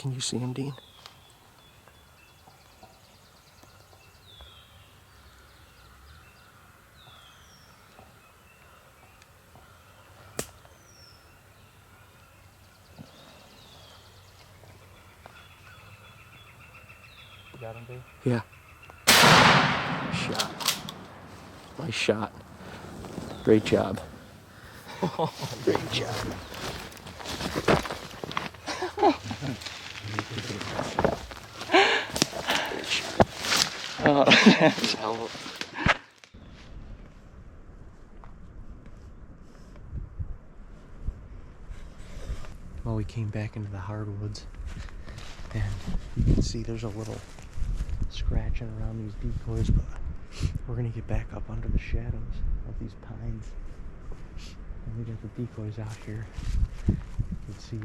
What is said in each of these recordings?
Can you see him, Dean? You got him, Dave? Yeah. Shot. Nice shot. Great job. Great job. Oh, that's hell. Well, we came back into the hardwoods, and you can see there's a little scratching around these decoys, but we're gonna get back up under the shadows of these pines. And we got the decoys out here. You can see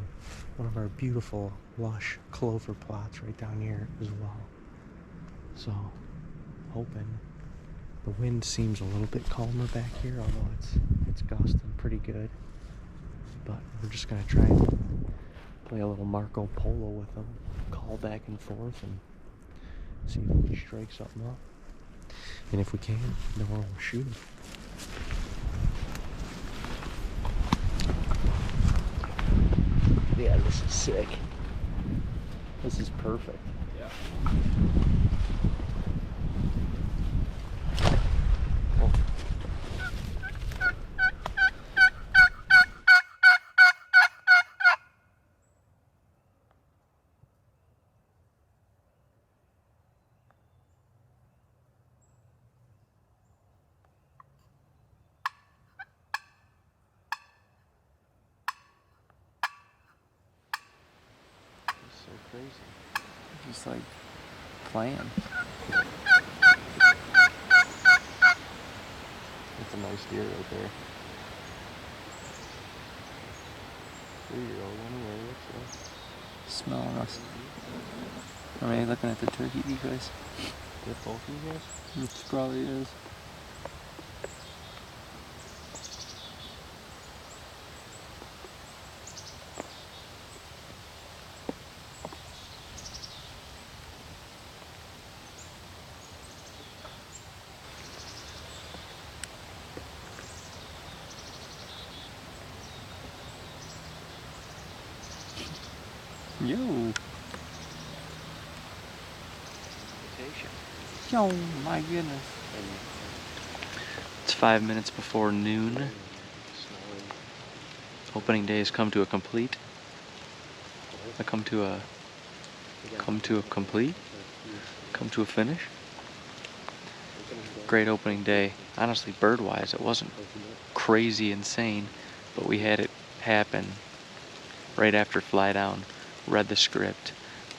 one of our beautiful, lush clover plots right down here as well. So, hoping. The wind seems a little bit calmer back here, although it's gusting pretty good. But we're just gonna try and play a little Marco Polo with them, call back and forth, and see if we can strike something up. And if we can, then we'll shoot them. Yeah, this is sick. This is perfect. Yeah. So crazy. Just like playing. That's a nice deer right there. 3-year-old anyway, looks like. Smelling us. Are you looking at the turkey decoys? Get both of you guys? It probably is. Yo. Yo, my goodness. It's 5 minutes before noon. Opening day has come to a complete. Come to a finish. Great opening day. Honestly, bird-wise, it wasn't crazy insane, but we had it happen right after fly down. Read the script,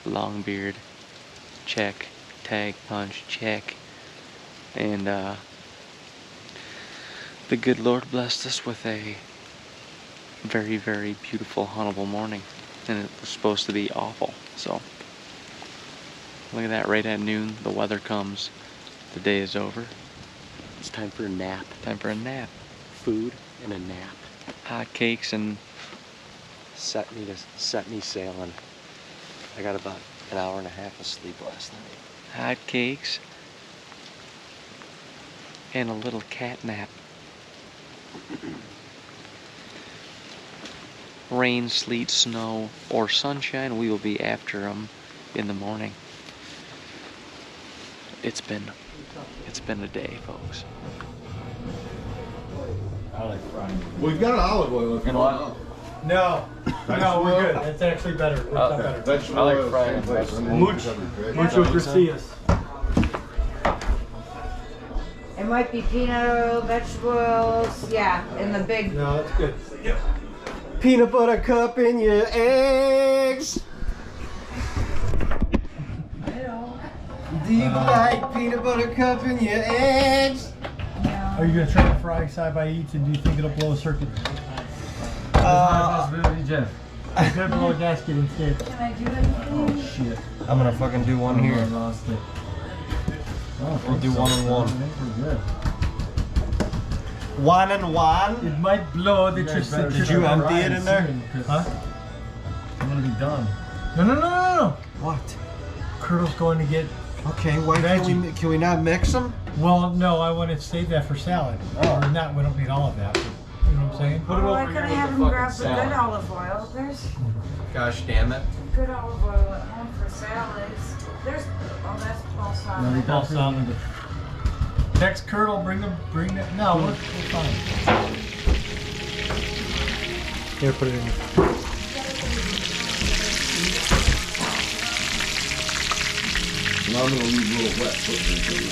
long beard, check, tag, punch, check, and the good Lord blessed us with a very, very beautiful, huntable morning, and it was supposed to be awful, so look at that, right at noon, the weather comes, the day is over. It's time for a nap. Time for a nap. Food and a nap. Hot cakes and Set me sailing. I got about an hour and a half of sleep last night. hot cakes and a little cat nap. Rain, sleet, snow, or sunshine, we will be after them in the morning. It's been a day, folks. I like frying. We've got olive oil if you want. No, no, we're good. It's actually better. It works out better. Vegetable I like oil. frying Mucho gracias. It might be peanut oil, vegetable oils, yeah, in the big. No, that's good. Peanut butter cup in your eggs. Do you like peanut butter cup in your eggs? Are you gonna try to fry side by each, and do you think it'll blow a circuit? Jeff. I'm gonna blow a gasket instead. Can I do anything? Oh shit! I'm gonna fucking do one here. Lost it. We'll do one and one. Good. 1 and 1. It might blow. Did you empty it in there? Huh? I'm gonna be done. No. What? Curdle's going to get. Okay, why can we not mix them? Well, no, I want to save that for salad. Oh. Or not, we don't need all of that. But, you know what I'm saying? Oh, I could have him grab the good olive oil. There's Gosh damn it. good olive oil at home for salads. There's, oh, that's pulse on it. Pulse on. Next curdle, bring them. No, we're fine. Here, put it in. Well, I'm gonna leave a little wet. Put it in for you.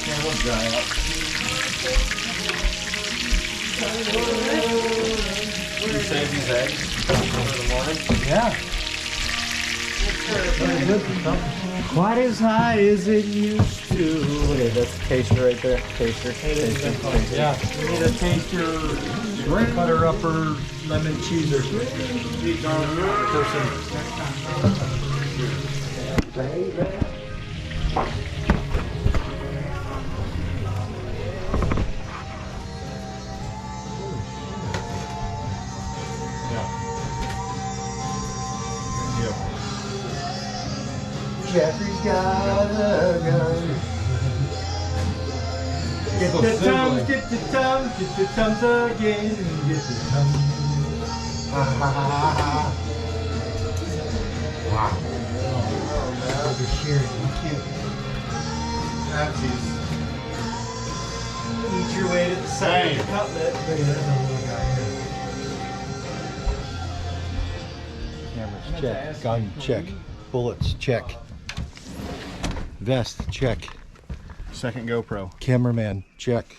Yeah, we'll dry up. You save these eggs for the morning? Yeah. Quite as high as it used to. Look at that's a taster right there. Taster. Yeah. We need a taster, butter upper, lemon cheeser. Jeffrey's got a gun. Get the tums, get the tums, get the tums again, get the tums. Wow. Oh, they're sharing. Cute. Napsies. Eat your way to the same. Cutlet. Look at that little guy here. Cameras check, gun check, bullets check, vest check, Second GoPro. cameraman check.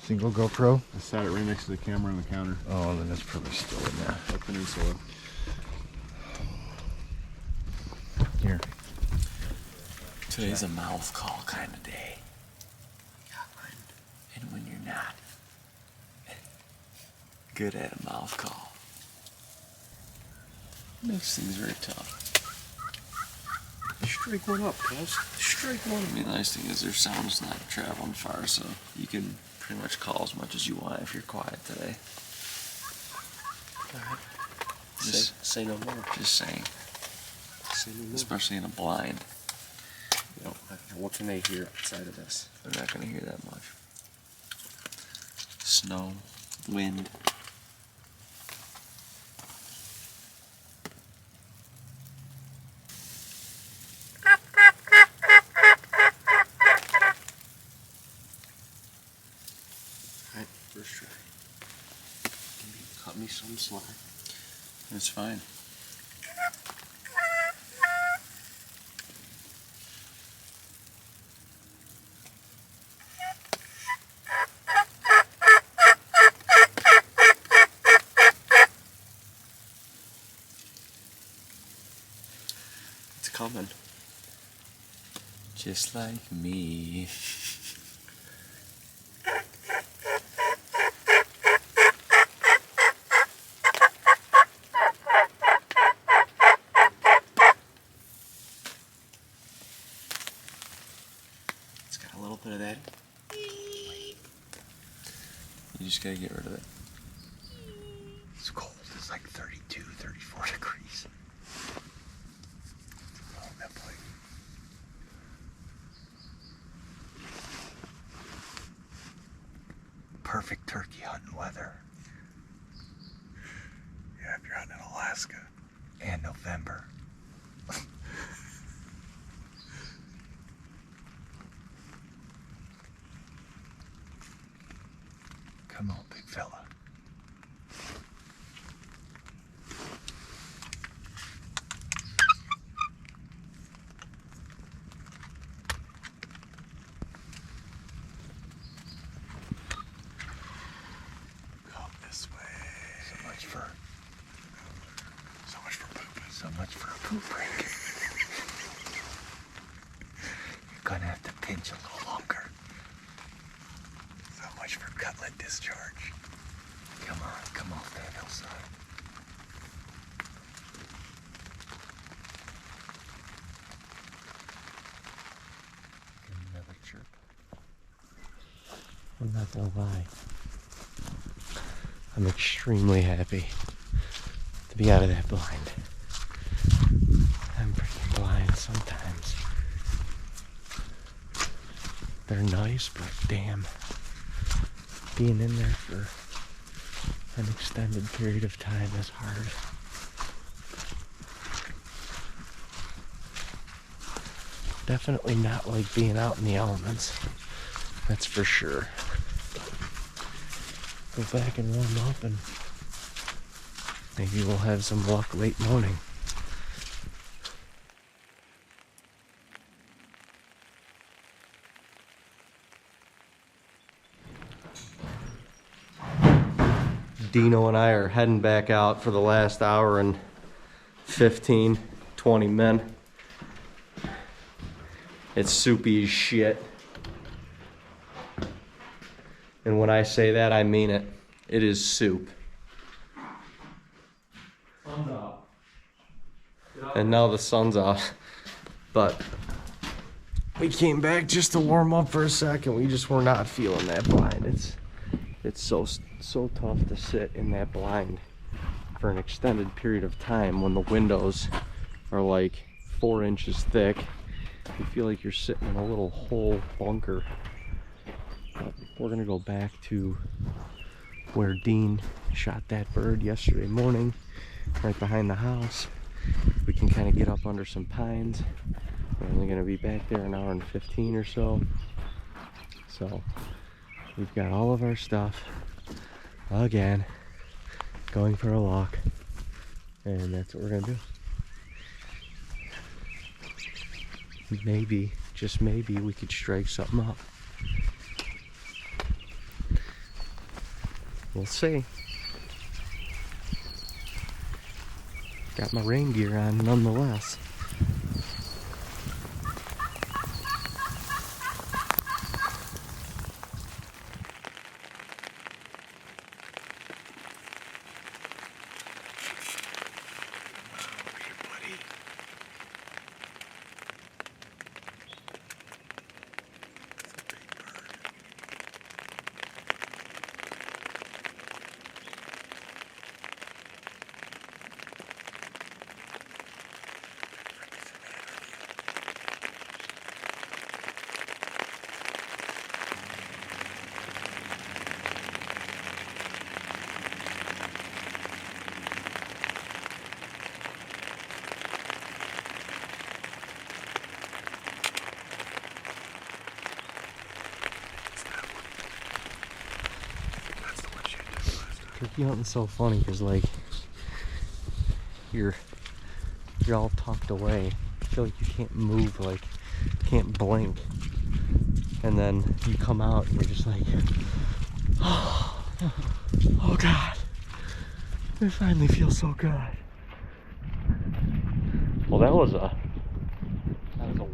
Single GoPro. I sat it right next to the camera on the counter. Oh, then it's probably still in there. Like Peninsula. Here. Today's a mouth call kind of day. And when you're not good at a mouth call, it makes things very tough. Strike one up, cuz. Strike one. I mean, the nice thing is their sound's not traveling far, so you can pretty much call as much as you want if you're quiet today. Say no more. Just saying. Say no more. Especially in a blind. You know, what can they hear outside of this? They're not going to hear that much. Snow, wind. Alright, first try. Cut me some slack. It's fine. It's coming. Just like me. It's got a little bit of that. You just gotta get rid of it. It's cold. It's like 32, 34 degrees. Oh, that plate. Perfect turkey hunting weather. Yeah, if you're hunting in Alaska. And November. Come on, big fella. Come this way. So much for pooping. So much for a poop break. You're gonna have to pinch a little longer. So much for cutlet discharge. Come on, come off that hillside. Give me another chirp. I'm not gonna lie. I'm extremely happy be out of that blind. I'm pretty blind sometimes. They're nice, but damn, being in there for an extended period of time is hard. Definitely not like being out in the elements, that's for sure. Go back and warm up and maybe we'll have some luck late morning. Deano and I are heading back out for the last hour and 15, 20 men. It's soupy as shit. And when I say that, I mean it. It is soup. Sun's out. And now the sun's out. But we came back just to warm up for a second. We just were not feeling that blind. It's so tough to sit in that blind for an extended period of time when the windows are like 4 inches thick. You feel like you're sitting in a little hole bunker. But we're gonna go back to where Dean shot that bird yesterday morning, right behind the house. We can kind of get up under some pines. We're only gonna be back there an hour and 15 or so. So we've got all of our stuff again, going for a walk, and that's what we're gonna do. Maybe, just maybe, we could strike something up. We'll see. Got my rain gear on nonetheless. Turkey hunting's so funny because like you're all tucked away. I feel like you can't move, like can't blink, and then you come out and you're just like, oh god, it finally feels so good. Well, that was a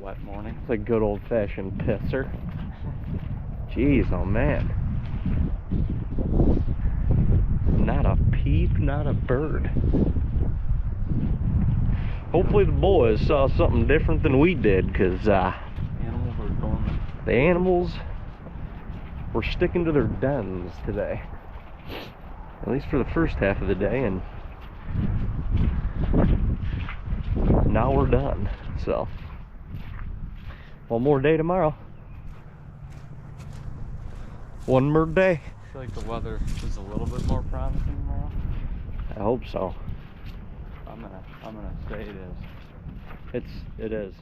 wet morning. it's a good old-fashioned pisser. Jeez, oh man. Not a peep, not a bird. Hopefully the boys saw something different than we did, because Animals are dormant. the animals were sticking to their dens today. At least for the first half of the day, and now we're done. So, one more day tomorrow. One more day. I feel like the weather is a little bit more promising tomorrow. I hope so. I'm gonna say it is. It is.